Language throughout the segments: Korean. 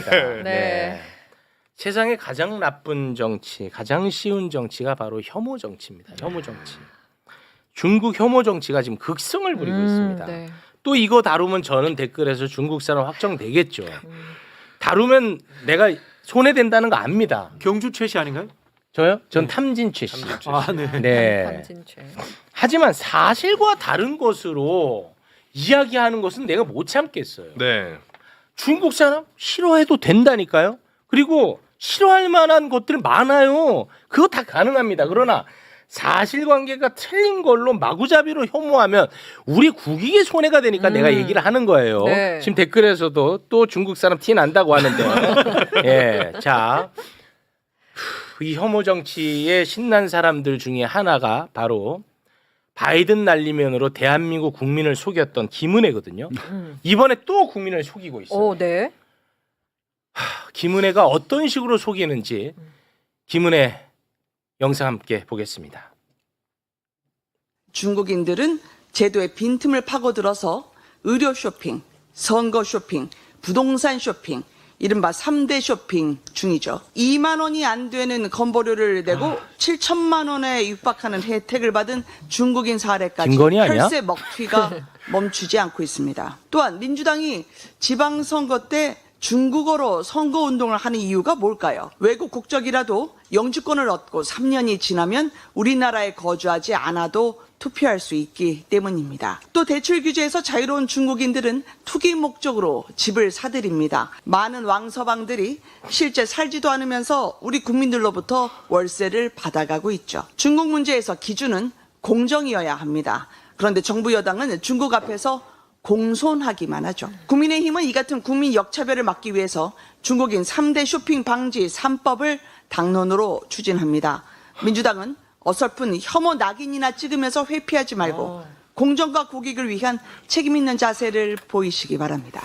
네. 네. 세상에 가장 나쁜 정치, 가장 쉬운 정치가 바로 혐오 정치입니다. 혐오 정치. 중국 혐오 정치가 지금 극성을 부리고 있습니다. 네. 또 이거 다루면 저는 댓글에서 중국 사람 확정되겠죠. 다루면 내가 손해된다는 거 압니다. 경주 최씨 아닌가요? 저요? 전 탐진 최 씨. 아, 네. 네. 탐진죄. 하지만 사실과 다른 것으로 이야기하는 것은 내가 못 참겠어요. 네. 중국 사람 싫어해도 된다니까요. 그리고 싫어할 만한 것들 많아요. 그거 다 가능합니다. 그러나 사실관계가 틀린 걸로 마구잡이로 혐오하면 우리 국익에 손해가 되니까 내가 얘기를 하는 거예요. 네. 지금 댓글에서도 또 중국 사람 티 난다고 하는데, 예, 자, 이 혐오 정치에 신난 사람들 중에 하나가 바로 바이든 날리면으로 대한민국 국민을 속였던 김은혜거든요. 이번에 또 국민을 속이고 있어요. 오, 네. 김은혜가 어떤 식으로 속이는지 김은혜 영상 함께 보겠습니다. 중국인들은 제도의 빈틈을 파고들어서 의료 쇼핑, 선거 쇼핑, 부동산 쇼핑, 이른바 3대 쇼핑 중이죠. 2만 원이 안 되는 건보료를 내고 7천만 원에 육박하는 혜택을 받은 중국인 사례까지 김건희 아니야? 혈세 먹튀가 멈추지 않고 있습니다. 또한 민주당이 지방선거 때 중국어로 선거운동을 하는 이유가 뭘까요? 외국 국적이라도 영주권을 얻고 3년이 지나면 우리나라에 거주하지 않아도 투표할 수 있기 때문입니다. 또 대출 규제에서 자유로운 중국인들은 투기 목적으로 집을 사들입니다. 많은 왕서방들이 실제 살지도 않으면서 우리 국민들로부터 월세를 받아가고 있죠. 중국 문제에서 기준은 공정이어야 합니다. 그런데 정부 여당은 중국 앞에서 공손하기만 하죠. 국민의힘은 이 같은 국민 역차별을 막기 위해서 중국인 3대 쇼핑 방지 3법을 당론으로 추진합니다. 민주당은 어설픈 혐오 낙인이나 찍으면서 회피하지 말고 공정과 국익을 위한 책임 있는 자세를 보이시기 바랍니다.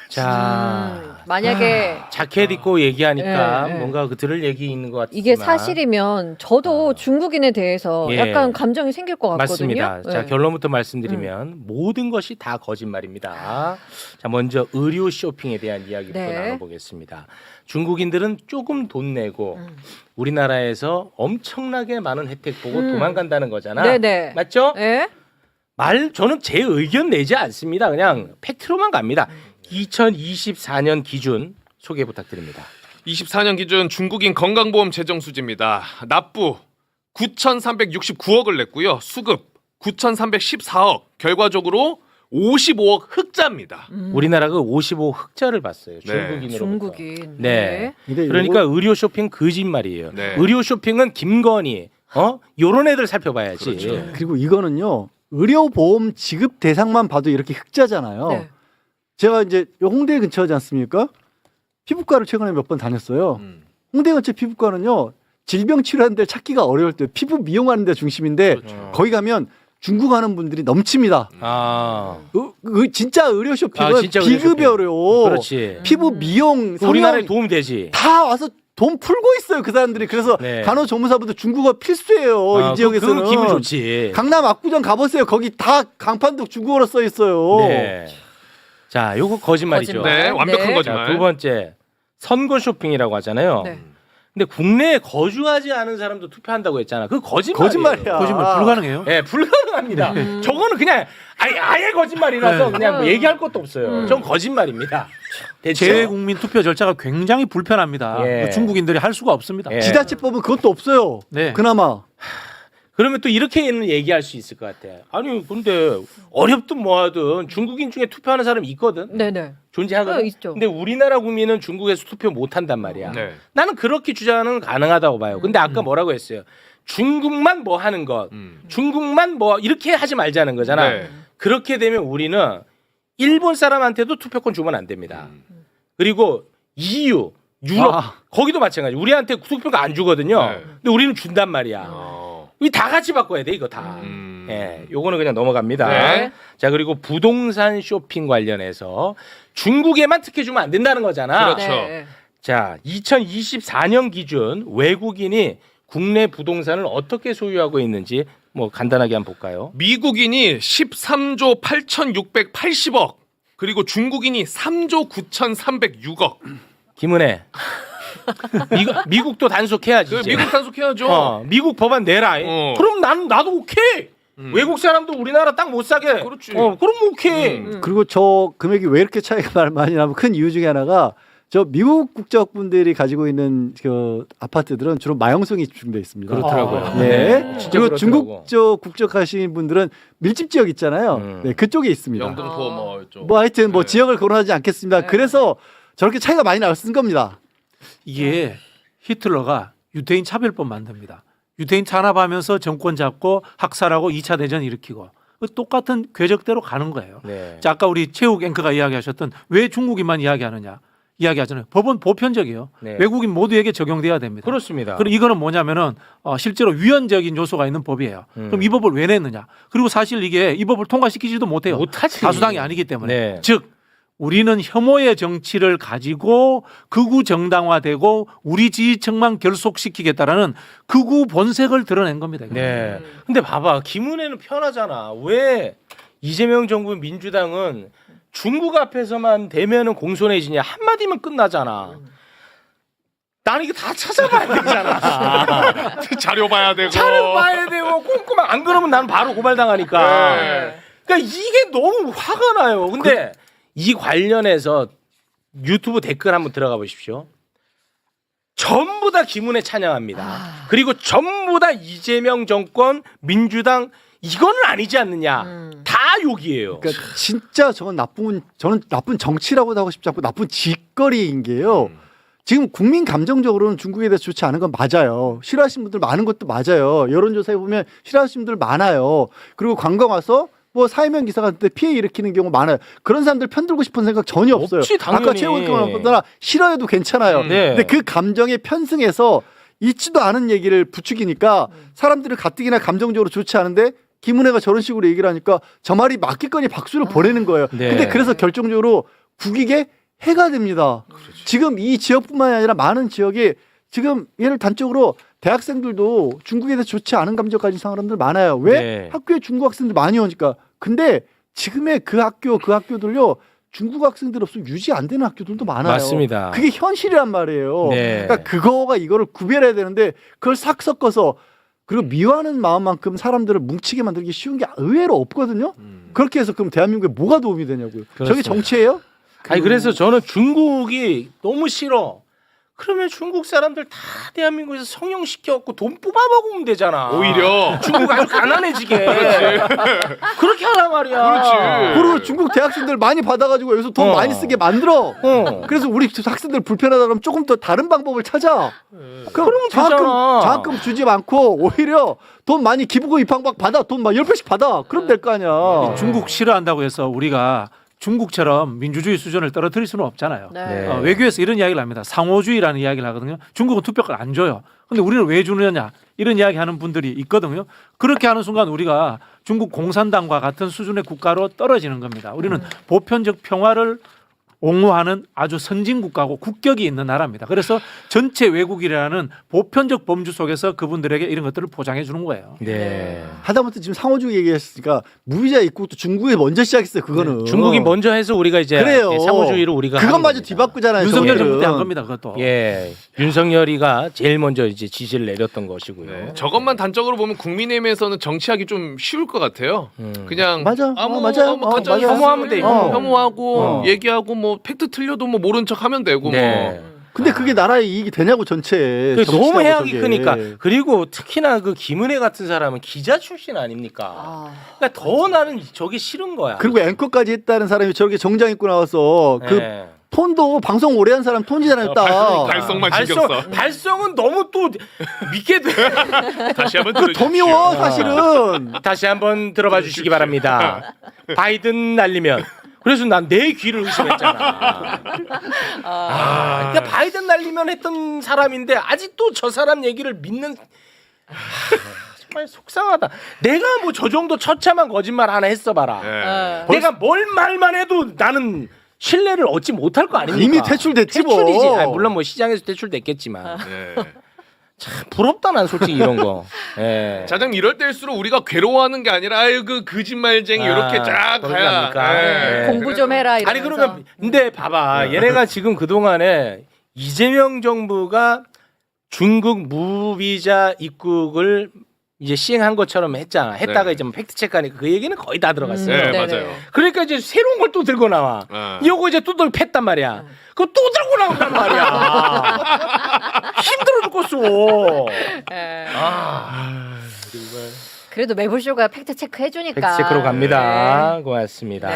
자, 만약에 자켓 입고 얘기하니까 네, 네. 뭔가 그 들을 얘기 있는 것 같지만 이게 사실이면 저도 중국인에 대해서 예. 약간 감정이 생길 것 같거든요. 맞습니다. 자, 네. 결론부터 말씀드리면 모든 것이 다 거짓말입니다. 자, 먼저 의료 쇼핑에 대한 이야기부터 네. 나눠보겠습니다. 중국인들은 조금 돈 내고 우리나라에서 엄청나게 많은 혜택 보고 도망간다는 거잖아. 네네. 맞죠? 네? 저는 제 의견 내지 않습니다. 그냥 팩트로만 갑니다. 2024년 기준 소개 부탁드립니다. 24년 기준 중국인 건강보험 재정 수지입니다. 납부 9,369억을 냈고요. 수급 9,314억. 결과적으로 55억 흑자입니다. 우리나라가 55 흑자를 봤어요. 중국인으로부터. 중국인. 네. 근데 그러니까 의료 쇼핑 거짓말이에요. 네. 의료 쇼핑은 김건희, 요런 애들 살펴봐야지. 그렇죠. 그리고 이거는요. 의료보험 지급 대상만 봐도 이렇게 흑자잖아요. 네. 제가 이제 홍대 근처지 않습니까? 피부과를 최근에 몇 번 다녔어요. 홍대 근처 피부과는요. 질병 치료하는 데 찾기가 어려울 때 피부 미용하는 데 중심인데 그렇죠. 거기 가면 중국 하는 분들이 넘칩니다. 아, 진짜 의료 쇼핑은 진짜 의료 비급여로 그렇지. 피부 미용 우리나라에 성형 도움 되지. 다 와서 돈 풀고 있어요 그 사람들이. 그래서 네. 간호조무사분들 중국어 필수예요. 이 지역에서는. 그건 기분 좋지. 강남 압구정 가보세요. 거기 다 강판도 중국어로 써 있어요. 네. 자, 요거 거짓말이죠. 거짓말. 네, 완벽한 네. 거짓말. 자, 두 번째 선거 쇼핑이라고 하잖아요. 네. 근데 국내에 거주하지 않은 사람도 투표한다고 했잖아. 그 거짓말이야. 거짓말 불가능해요? 네, 불가능합니다. 저거는 그냥 아예 거짓말이라서 그냥 뭐 얘기할 것도 없어요. 저건 거짓말입니다. 됐죠? 재외국민 투표 절차가 굉장히 불편합니다. 예. 중국인들이 할 수가 없습니다. 예. 지자체법은 그것도 없어요. 네. 그나마. 그러면 또 이렇게는 얘기할 수 있을 것 같아. 아니 근데 어렵든 뭐하든 중국인 중에 투표하는 사람이 있거든. 네네. 존재하거든. 있죠. 근데 우리나라 국민은 중국에서 투표 못 한단 말이야. 네. 나는 그렇게 주장하는 건 가능하다고 봐요. 근데 아까 뭐라고 했어요? 중국만 뭐 하는 것, 중국만 뭐 이렇게 하지 말자는 거잖아. 네. 그렇게 되면 우리는 일본 사람한테도 투표권 주면 안 됩니다. 그리고 EU, 유럽 거기도 마찬가지. 우리한테 투표가 안 주거든요. 네. 근데 우리는 준단 말이야. 이 다 같이 바꿔야 돼 이거 다. 예, 요거는 그냥 넘어갑니다. 네. 자 그리고 부동산 쇼핑 관련해서 중국에만 특혜 주면 안 된다는 거잖아. 그렇죠. 네. 자 2024년 기준 외국인이 국내 부동산을 어떻게 소유하고 있는지 뭐 간단하게 한번 볼까요? 미국인이 13조 8,680억 그리고 중국인이 3조 9,306억. 김은혜. 미국도 단속해야지. 이제. 미국 단속해야죠. 미국 법안 내라. 그럼 나도 오케이. 외국 사람도 우리나라 땅 못 사게. 그렇지. 그럼 오케이. 그리고 저 금액이 왜 이렇게 차이가 많이 나면 큰 이유 중에 하나가 저 미국 국적 분들이 가지고 있는 그 아파트들은 주로 마용성이 집중돼 있습니다. 그렇더라고요. 네. 진짜 그리고 그렇더라고. 중국 국적하신 분들은 밀집 지역 있잖아요. 네, 그쪽에 있습니다. 영등포 뭐 이쪽. 뭐 하여튼 뭐 네. 지역을 거론하지 않겠습니다. 그래서 저렇게 차이가 많이 나왔은 겁니다. 이게 히틀러가 유대인 차별법 만듭니다. 유대인 탄압하면서 정권 잡고 학살하고 2차 대전 일으키고 똑같은 궤적대로 가는 거예요. 네. 자, 아까 우리 최욱 앵커가 이야기하셨던 왜 중국인만 이야기하느냐 이야기하잖아요. 법은 보편적이에요. 네. 외국인 모두에게 적용돼야 됩니다. 그렇습니다. 그리고 이거는 뭐냐면은 실제로 위헌적인 요소가 있는 법이에요. 그럼 이 법을 왜 냈느냐? 그리고 사실 이게 이 법을 통과시키지도 못해요. 못하지. 다수당이 아니기 때문에. 네. 즉 우리는 혐오의 정치를 가지고 극우 정당화되고 우리 지지층만 결속시키겠다라는 극우 본색을 드러낸 겁니다. 이거. 네. 근데 봐봐. 김은혜는 편하잖아. 왜 이재명 정부 민주당은 중국 앞에서만 대면은 공손해지냐. 한마디면 끝나잖아. 나는 이거 다 찾아봐야 되잖아. 자료 봐야 되고. 차를 봐야 되고 꼼꼼한 안 그러면 나는 바로 고발당하니까. 네. 그러니까 이게 너무 화가 나요. 근데 이 관련해서 유튜브 댓글 한번 들어가 보십시오. 전부 다 김은혜 찬양합니다. 그리고 전부 다 이재명 정권 민주당 이거는 아니지 않느냐. 다 욕이에요. 그러니까 진짜 저는 나쁜 정치라고도 하고 싶지 않고 나쁜 짓거리인 게요. 지금 국민 감정적으로는 중국에 대해서 좋지 않은 건 맞아요. 싫어하시는 분들 많은 것도 맞아요. 여론조사에 보면 싫어하시는 분들 많아요. 그리고 관광 와서 뭐 사회면 기사 같은 때 피해 일으키는 경우 많아요. 그런 사람들 편들고 싶은 생각 전혀 없어요. 없지, 당연히. 아까 최고위원께서 보다 싫어해도 괜찮아요. 네. 근데 그 감정에 편승해서 있지도 않은 얘기를 부추기니까 사람들을 가뜩이나 감정적으로 좋지 않은데 김은혜가 저런 식으로 얘기를 하니까 저 말이 맞겠거니 박수를 보내는 거예요. 네. 근데 그래서 결정적으로 국익에 해가 됩니다. 지금 이 지역뿐만이 아니라 많은 지역이 지금 예를 단적으로 대학생들도 중국에 대해서 좋지 않은 감정 가진 사람들 많아요. 왜? 네. 학교에 중국 학생들 많이 오니까. 근데 지금의 그 학교들요. 중국 학생들 없으면 유지 안 되는 학교들도 많아요. 맞습니다. 그게 현실이란 말이에요. 네. 그러니까 그거가 이거를 구별해야 되는데 그걸 싹 섞어서 그리고 미워하는 마음만큼 사람들을 뭉치게 만들기 쉬운 게 의외로 없거든요. 그렇게 해서 그럼 대한민국에 뭐가 도움이 되냐고요. 저게 그렇습니다. 정치예요? 아니 그래서 저는 중국이 너무 싫어. 그러면 중국 사람들 다 대한민국에서 성형시켜갖고 돈 뽑아먹으면 되잖아. 오히려. 중국 아주 가난해지게. 그렇게 하란 말이야. 그렇지. 그리고 중국 대학생들 많이 받아가지고 여기서 돈 많이 쓰게 만들어. 그래서 우리 학생들 불편하다 그러면 조금 더 다른 방법을 찾아. 그럼 되잖아. 장학금 주지 않고 오히려 돈 많이 기부금 입학박 받아. 돈 막 10배씩 받아. 그럼 될 거 아니야. 중국 싫어한다고 해서 우리가 중국처럼 민주주의 수준을 떨어뜨릴 수는 없잖아요. 네. 외교에서 이런 이야기를 합니다. 상호주의라는 이야기를 하거든요. 중국은 투표권 안 줘요. 근데 우리는 왜 주느냐 이런 이야기 하는 분들이 있거든요. 그렇게 하는 순간 우리가 중국 공산당과 같은 수준의 국가로 떨어지는 겁니다. 우리는 보편적 평화를 옹호하는 아주 선진 국가고 국격이 있는 나라입니다. 그래서 전체 외국이라는 보편적 범주 속에서 그분들에게 이런 것들을 보장해 주는 거예요. 네. 하다못해 지금 상호주의 얘기했으니까 무비자 입국도 중국이 먼저 시작했어요. 그거는. 중국이 먼저 해서 우리가 이제 그래요. 상호주의를 우리가 그것마저 하는 겁니다. 뒤바꾸잖아요. 윤석열 저거는. 정부 때 한 겁니다. 그것도. 예, 윤석열이가 제일 먼저 이제 지시를 내렸던 것이고요. 네. 저것만 단적으로 보면 국민의힘에서는 정치하기 좀 쉬울 것 같아요. 그냥 맞아. 뭐, 맞아요. 가짜 맞아요. 뉴스 혐오하면 돼, 혐오. 혐오하고 얘기하고 뭐 팩트 틀려도 뭐 모른 척 하면 되고 네. 뭐. 근데 그게 나라의 이익이 되냐고 전체에. 그 너무 정치라고 해악이 저게. 크니까. 그리고 특히나 그 김은혜 같은 사람은 기자 출신 아닙니까? 그러니까 더 나는 저게 싫은 거야. 그리고 앵커까지 했다는 사람이 저렇게 정장 입고 나와서 그 예. 톤도 방송 오래 한 사람 톤이잖아요. 딱. 발성만 신경 써. 발성은 너무 또 믿게 돼. 다시 한번 그 더 미워 사실은. 다시 한번 들어봐 주시기 바랍니다. 바이든 날리면. 그래서 난 내 귀를 의심했잖아. 그러니까 바이든 날리면 했던 사람인데 아직도 저 사람 얘기를 믿는. 정말 속상하다. 내가 뭐 저 정도 처참한 거짓말 하나 했어봐라. 네. 내가 뭘 말만 해도 나는 신뢰를 얻지 못할 거 아닙니까? 이미 퇴출됐지 뭐. 퇴출이지. 물론 뭐 시장에서 퇴출됐겠지만. 네. 참 부럽다 난 솔직히 이런 거. 예. 자장님 이럴 때일수록 우리가 괴로워하는 게 아니라 아유 그 거짓말쟁이 이렇게 쫙 그러지 가야 않습니까? 예. 네. 공부 좀 해라 이러면서. 아니 그러면 근데 봐봐 얘네가 지금 그 동안에 이재명 정부가 중국 무비자 입국을 이제 시행한 것처럼 했다가 네. 이제 뭐 팩트 체크하니까 그 얘기는 거의 다 들어갔어요. 네, 네네. 맞아요. 그러니까 이제 새로운 걸 또 들고 나와. 이거 이제 또 팼단 말이야. 그거 또 들고 나온단 말이야. 힘들어 죽겠어. 예. 아, 그래도 매불쇼가 팩트 체크 해주니까. 팩트 체크로 갑니다. 고맙습니다.